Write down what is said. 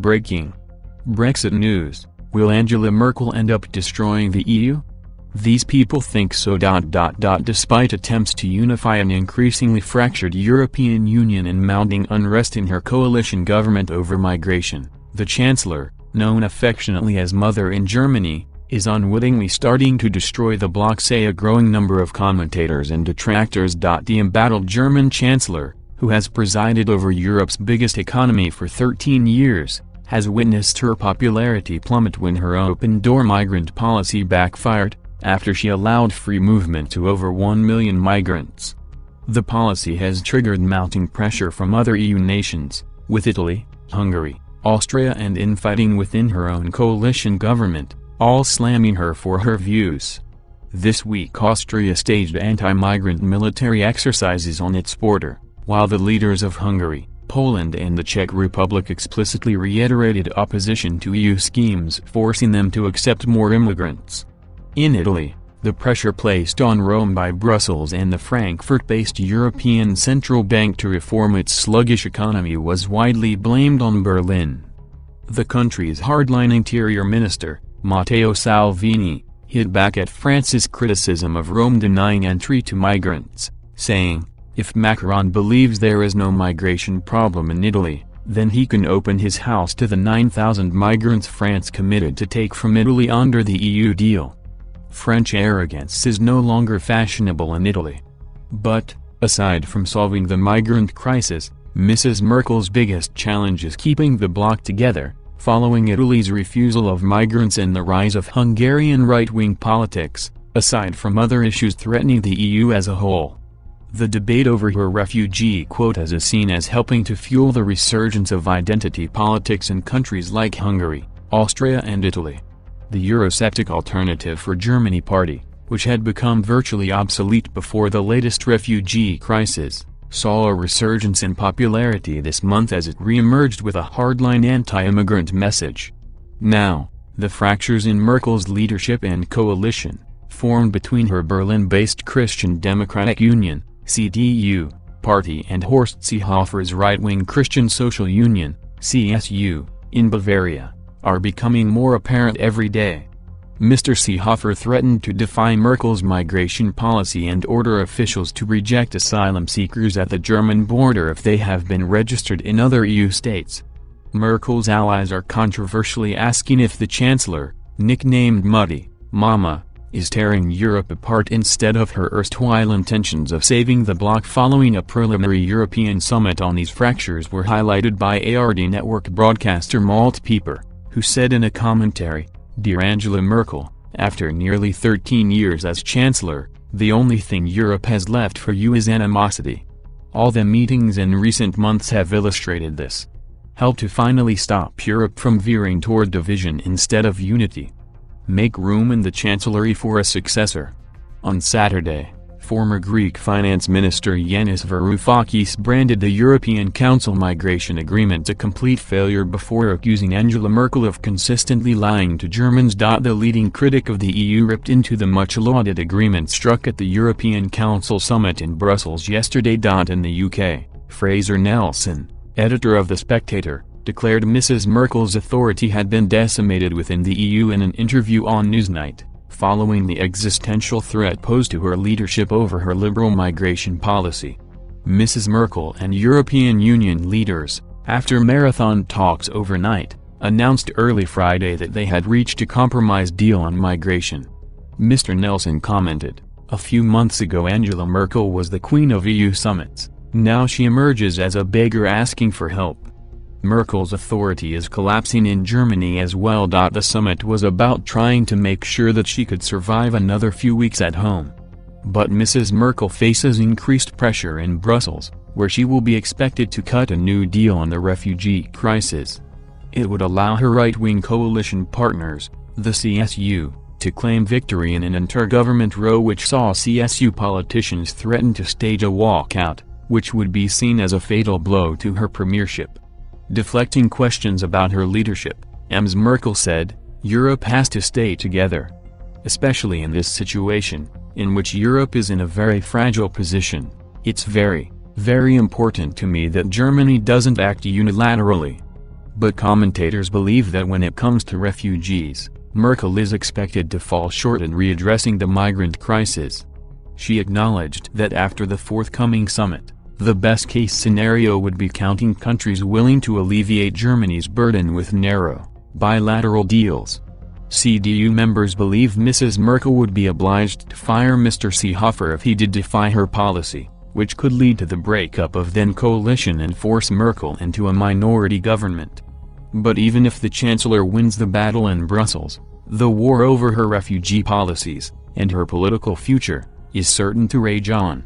Breaking Brexit news: will Angela Merkel end up destroying the EU? These people think so. Despite attempts to unify an increasingly fractured European Union and mounting unrest in her coalition government over migration, the Chancellor, known affectionately as Mother in Germany, is unwittingly starting to destroy the bloc, say a growing number of commentators and detractors. The embattled German Chancellor, who has presided over Europe's biggest economy for 13 years, has witnessed her popularity plummet when her open-door migrant policy backfired, after she allowed free movement to over 1 million migrants. The policy has triggered mounting pressure from other EU nations, with Italy, Hungary, Austria and infighting within her own coalition government, all slamming her for her views. This week Austria staged anti-migrant military exercises on its border, while the leaders of Hungary, Poland and the Czech Republic explicitly reiterated opposition to EU schemes forcing them to accept more immigrants. In Italy, the pressure placed on Rome by Brussels and the Frankfurt-based European Central Bank to reform its sluggish economy was widely blamed on Berlin. The country's hardline interior minister, Matteo Salvini, hit back at France's criticism of Rome denying entry to migrants, saying, "If Macron believes there is no migration problem in Italy, then he can open his house to the 9,000 migrants France committed to take from Italy under the EU deal." French arrogance is no longer fashionable in Italy. But, aside from solving the migrant crisis, Mrs. Merkel's biggest challenge is keeping the bloc together, following Italy's refusal of migrants and the rise of Hungarian right-wing politics, aside from other issues threatening the EU as a whole. The debate over her refugee quotas is seen as helping to fuel the resurgence of identity politics in countries like Hungary, Austria and Italy. The Eurosceptic Alternative for Germany party, which had become virtually obsolete before the latest refugee crisis, saw a resurgence in popularity this month as it re-emerged with a hardline anti-immigrant message. Now, the fractures in Merkel's leadership and coalition, formed between her Berlin-based Christian Democratic Union, CDU, party and Horst Seehofer's right-wing Christian Social Union, CSU, in Bavaria, are becoming more apparent every day. Mr. Seehofer threatened to defy Merkel's migration policy and order officials to reject asylum seekers at the German border if they have been registered in other EU states. Merkel's allies are controversially asking if the Chancellor, nicknamed Muddy Mama, is tearing Europe apart instead of her erstwhile intentions of saving the bloc. Following a preliminary European summit on these fractures were highlighted by ARD network broadcaster Malte Pieper, who said in a commentary, "Dear Angela Merkel, after nearly 13 years as Chancellor, the only thing Europe has left for you is animosity. All the meetings in recent months have illustrated this. Help to finally stop Europe from veering toward division instead of unity. Make room in the Chancellery for a successor." On Saturday, former Greek Finance Minister Yanis Varoufakis branded the European Council migration agreement a complete failure before accusing Angela Merkel of consistently lying to Germans. The leading critic of the EU ripped into the much-lauded agreement struck at the European Council summit in Brussels yesterday. In the UK, Fraser Nelson, editor of The Spectator, declared Mrs. Merkel's authority had been decimated within the EU in an interview on Newsnight, following the existential threat posed to her leadership over her liberal migration policy. Mrs. Merkel and European Union leaders, after marathon talks overnight, announced early Friday that they had reached a compromise deal on migration. Mr. Nelson commented, "A few months ago Angela Merkel was the queen of EU summits, now she emerges as a beggar asking for help. Merkel's authority is collapsing in Germany as well." The summit was about trying to make sure that she could survive another few weeks at home. But Mrs. Merkel faces increased pressure in Brussels, where she will be expected to cut a new deal on the refugee crisis. It would allow her right-wing coalition partners, the CSU, to claim victory in an intergovernment row which saw CSU politicians threaten to stage a walkout, which would be seen as a fatal blow to her premiership. Deflecting questions about her leadership, Ms. Merkel said, "Europe has to stay together. Especially in this situation, in which Europe is in a very fragile position, it's very, very important to me that Germany doesn't act unilaterally." But commentators believe that when it comes to refugees, Merkel is expected to fall short in readdressing the migrant crisis. She acknowledged that after the forthcoming summit, the best-case scenario would be counting countries willing to alleviate Germany's burden with narrow, bilateral deals. CDU members believe Mrs. Merkel would be obliged to fire Mr. Seehofer if he did defy her policy, which could lead to the breakup of then-coalition and force Merkel into a minority government. But even if the Chancellor wins the battle in Brussels, the war over her refugee policies, and her political future, is certain to rage on.